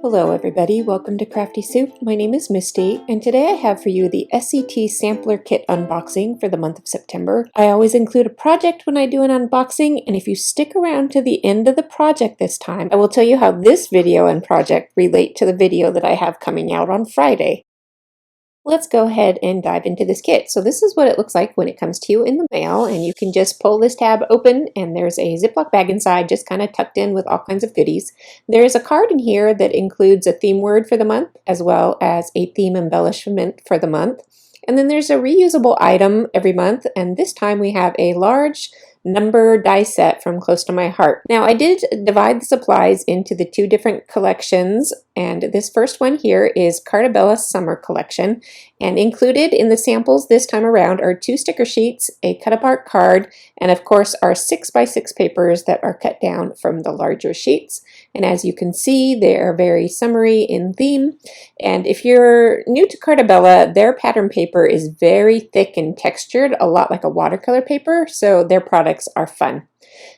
Hello everybody, welcome to Crafty Soup. My name is Misty, and today I have for you the SCT Sampler Kit unboxing for the month of September. I always include a project when I do an unboxing, and if you stick around to the end of the project this time, I will tell you how this video and project relate to the video that I have coming out on Friday. Let's go ahead and dive into this kit. So this is what it looks like when it comes to you in the mail, and you can just pull this tab open and there's a Ziploc bag inside just kind of tucked in with all kinds of goodies. There's a card in here that includes a theme word for the month as well as a theme embellishment for the month. And then there's a reusable item every month, and this time we have a large number die set from Close to My Heart. Now I did divide the supplies into the two different collections, and this first one here is Cartabella Summer Collection, and included in the samples this time around are 2 sticker sheets, a cut apart card, and of course our 6x6 papers that are cut down from the larger sheets. And as you can see, they are very summery in theme, and if you're new to Cartabella, their pattern paper is very thick and textured, a lot like a watercolor paper, so their products are fun.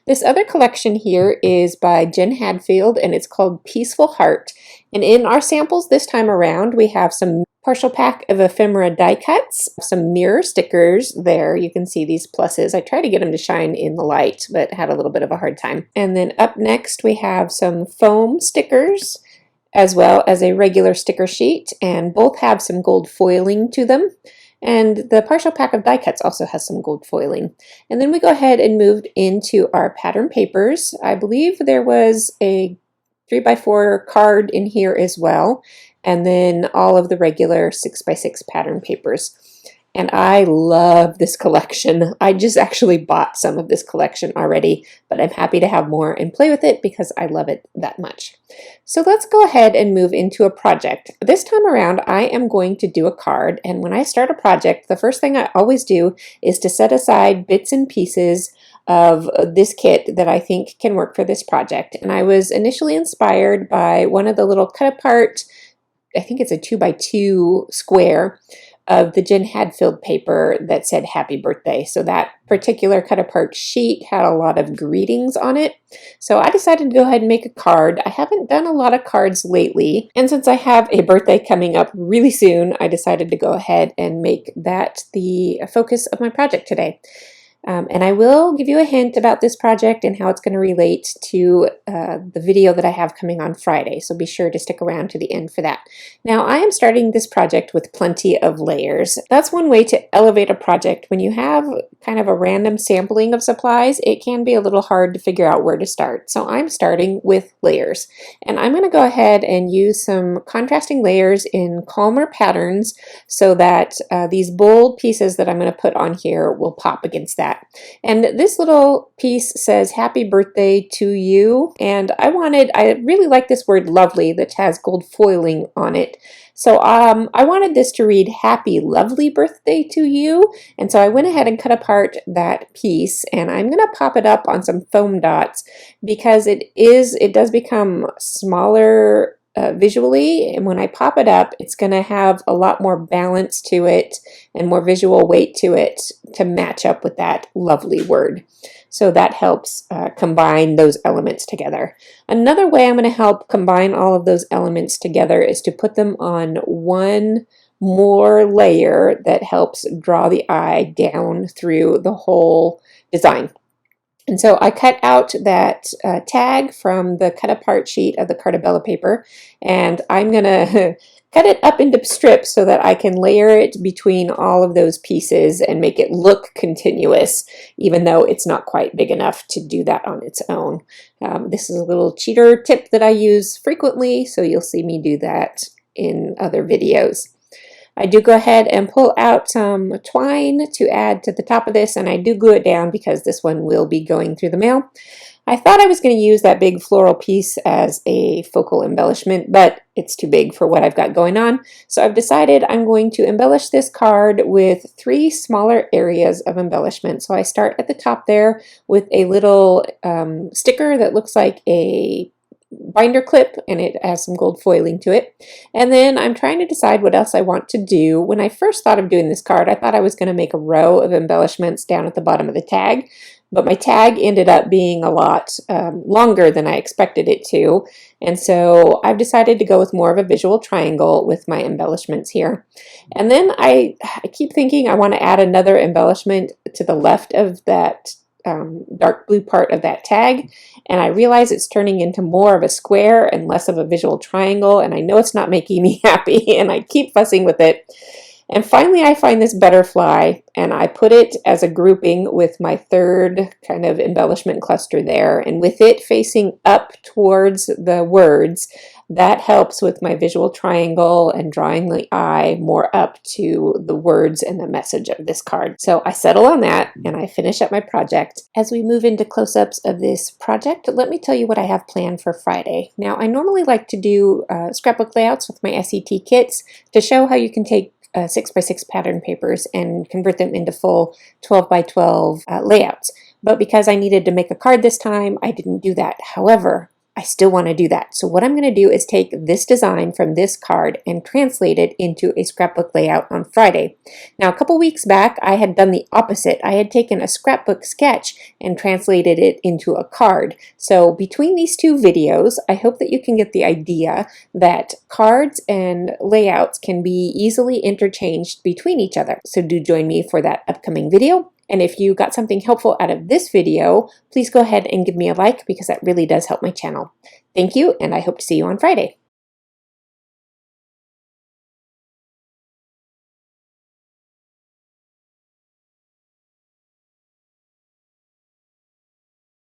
This other collection here is by Jen Hadfield, and it's called Peaceful Heart. And in our samples this time around, we have some partial pack of ephemera die cuts, some mirror stickers there. You can see these pluses. I tried to get them to shine in the light, but had a little bit of a hard time. And then up next, we have some foam stickers, as well as a regular sticker sheet, and both have some gold foiling to them. And the partial pack of die cuts also has some gold foiling. And then we go ahead and moved into our pattern papers. I believe there was a 3x4 card in here as well, and then all of the regular 6x6 pattern papers. And I love this collection. I just actually bought some of this collection already, but I'm happy to have more and play with it because I love it that much. So let's go ahead and move into a project. This time around, I am going to do a card, and when I start a project, the first thing I always do is to set aside bits and pieces of this kit that I think can work for this project. And I was initially inspired by one of the little cut apart, I think it's a 2x2 square, of the Jen Hadfield paper that said happy birthday. So that particular cut apart sheet had a lot of greetings on it. So I decided to go ahead and make a card. I haven't done a lot of cards lately, and since I have a birthday coming up really soon, I decided to go ahead and make that the focus of my project today. And I will give you a hint about this project and how it's going to relate to the video that I have coming on Friday, so be sure to stick around to the end for that. Now, I am starting this project with plenty of layers. That's one way to elevate a project. When you have kind of a random sampling of supplies, it can be a little hard to figure out where to start. So I'm starting with layers, and I'm going to go ahead and use some contrasting layers in calmer patterns so that these bold pieces that I'm going to put on here will pop against that. And this little piece says happy birthday to you, and I really like this word lovely that has gold foiling on it. So I wanted this to read happy lovely birthday to you, and so I went ahead and cut apart that piece, and I'm going to pop it up on some foam dots because it does become smaller visually, and when I pop it up, it's going to have a lot more balance to it and more visual weight to it to match up with that lovely word. So that helps combine those elements together. Another way I'm going to help combine all of those elements together is to put them on one more layer that helps draw the eye down through the whole design. And so I cut out that tag from the cut apart sheet of the Cartabella paper, and I'm going to cut it up into strips so that I can layer it between all of those pieces and make it look continuous, even though it's not quite big enough to do that on its own. This is a little cheater tip that I use frequently, so you'll see me do that in other videos. I do go ahead and pull out some twine to add to the top of this, and I do glue it down because this one will be going through the mail. I thought I was going to use that big floral piece as a focal embellishment, but it's too big for what I've got going on. So I've decided I'm going to embellish this card with 3 smaller areas of embellishment. So I start at the top there with a little sticker that looks like a binder clip, and it has some gold foiling to it. And then I'm trying to decide what else I want to do. When I first thought of doing this card, I thought I was going to make a row of embellishments down at the bottom of the tag, but my tag ended up being a lot longer than I expected it to, and so I've decided to go with more of a visual triangle with my embellishments here. And then I keep thinking I want to add another embellishment to the left of that dark blue part of that tag, and I realize it's turning into more of a square and less of a visual triangle, and I know it's not making me happy, and I keep fussing with it. And finally I find this butterfly, and I put it as a grouping with my third kind of embellishment cluster there, and with it facing up towards the words, that helps with my visual triangle and drawing the eye more up to the words and the message of this card. So I settle on that and I finish up my project. As we move into close-ups of this project, let me tell you what I have planned for Friday. Now, I normally like to do scrapbook layouts with my SCT kits to show how you can take 6x6 pattern papers and convert them into full 12x12 layouts. But because I needed to make a card this time, I didn't do that. However, I still want to do that. So what I'm going to do is take this design from this card and translate it into a scrapbook layout on Friday. Now, a couple weeks back, I had done the opposite. I had taken a scrapbook sketch and translated it into a card. So between these two videos, I hope that you can get the idea that cards and layouts can be easily interchanged between each other. So do join me for that upcoming video. And if you got something helpful out of this video, please go ahead and give me a like because that really does help my channel. Thank you, and I hope to see you on Friday.